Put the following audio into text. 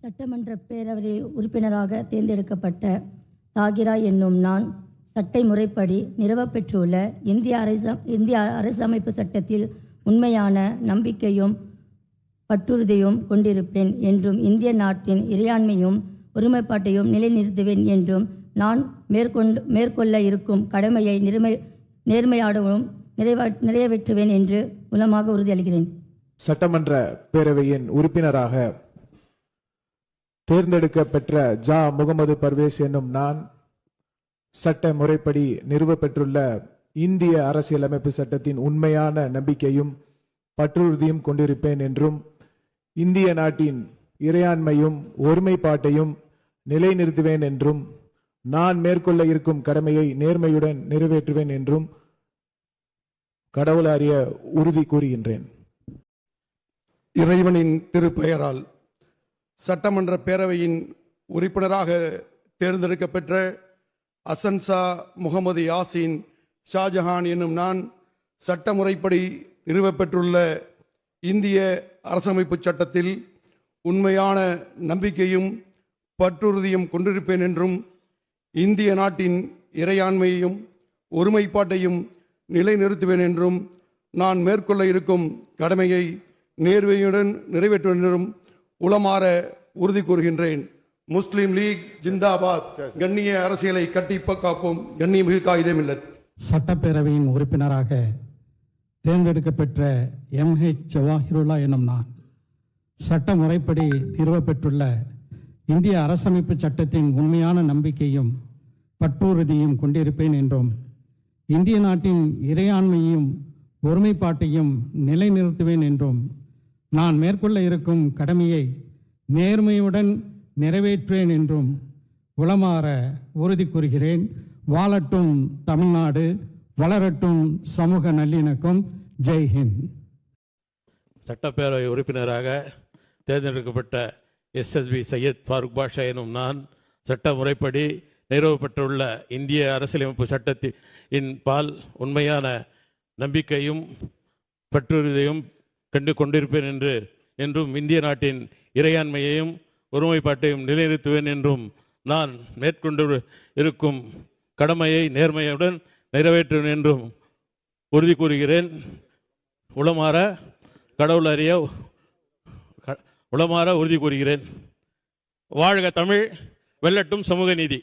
சட்டமன்ற பேரவை உறுப்பினராக தேர்ந்தெடுக்கப்பட்ட தாகிரா என்னும் நான் சட்டை முறைப்படி நிறுவப்பெற்றுள்ள இந்திய அரசமைப்பு சட்டத்தில் உண்மையான நம்பிக்கையும் பற்றுறுதியும் கொண்டிருப்பேன் என்றும் இந்திய நாட்டின் இறையாண்மையும் ஒருமைப்பாட்டையும் நிலைநிறுத்துவேன் என்றும் நான் மேற்கொள்ள இருக்கும் கடமையை நேர்மையாடவும் நிறைவேற்றுவேன் என்று மூலமாக உறுதியளிக்கிறேன். சட்டமன்ற பேரவையின் உறுப்பினராக தேர்ந்தெடுக்கப்பெற்ற ஜா முகமது பர்வேஸ் என்னும் நான் சட்ட முறைப்படி நிறுவப்பெற்றுள்ள இந்திய அரசியலமைப்பு சட்டத்தின் உண்மையான நம்பிக்கையும் பற்றுறுதியும் கொண்டிருப்பேன் என்றும் இந்திய நாட்டின் இறையாண்மையும் ஒருமைப்பாட்டையும் நிலைநிறுத்துவேன் என்றும் நான் மேற்கொள்ள இருக்கும் கடமையை நேர்மையுடன் நிறைவேற்றுவேன் என்றும் கடவுளாரிய உறுதி கூறுகின்றேன். இறைவனின் திருப்பெயரால் சட்டமன்ற பேரவையின் உறுப்பினராக தேர்ந்தெடுக்கப்பெற்ற அசன்சா முகமது யாசின் ஷாஜஹான் என்னும் நான் சட்டமுறைப்படி நிறுவப்பெற்றுள்ள இந்திய அரசமைப்பு சட்டத்தில் உண்மையான நம்பிக்கையும் பற்றுறுதியும் கொண்டிருப்பேன் என்றும் இந்திய நாட்டின் இறையாண்மையையும் ஒருமைப்பாட்டையும் நிலைநிறுத்துவேன் என்றும் நான் மேற்கொள்ள இருக்கும் கடமையை நேர்மையுடன் நிறைவேற்றுவேன் என்றும் உளமாற உறுதி கூறுகின்றேன். முஸ்லிம் லீக் ஜிந்தாபாத். கண்ணிய அரசியலை கட்டி காப்போம். கண்ணியமிகு காயிதே மில்லத். சட்டப்பேரவையின் உறுப்பினராக தேர்ந்தெடுக்கப்பெற்ற எம்ஹெச் ஜவாஹிருல்லா எனும் நான் சட்ட முறைப்படி நிறுவப்பெற்றுள்ள இந்திய அரசமைப்பு சட்டத்தின் உண்மையான நம்பிக்கையும் பற்றுறுதியும் கொண்டிருப்பேன் என்றும் இந்திய நாட்டின் இறையாண்மையும் ஒருமைப்பாட்டையும் நிலைநிறுத்துவேன் என்றும் நான் மேற்கொள்ள இருக்கும் கடமையை நேர்மையுடன் நிறைவேற்றுவேன் என்றும் உளமாற உறுதி கூறுகிறேன். வாழட்டும் தமிழ்நாடு, வளரட்டும் சமூக நல்லிணக்கம். ஜெய்ஹிந்த். சட்டப்பேரவை உறுப்பினராக தேர்ந்தெடுக்கப்பட்ட எஸ்எஸ்பி சையத் ஃபாரூக் பாஷா எனும் நான் சட்ட முறைப்படி நிறுவப்பட்டுள்ள இந்திய அரசியலமைப்பு சட்டத்தின் பால் உண்மையான நம்பிக்கையும் பற்றுறுதியும் கொண்டிருப்பேன் என்றும் இந்திய நாட்டின் இறையாண்மையையும் ஒருமைப்பாட்டையும் நிலைநிறுத்துவேன் என்றும் நான் மேற்கொண்டு இருக்கும் கடமையை நேர்மையுடன் நிறைவேற்றுவேன் என்றும் உறுதி கூறுகிறேன். உளமாற உறுதி கூறுகிறேன். வாழ்க தமிழ், வெல்லட்டும் சமூக நீதி.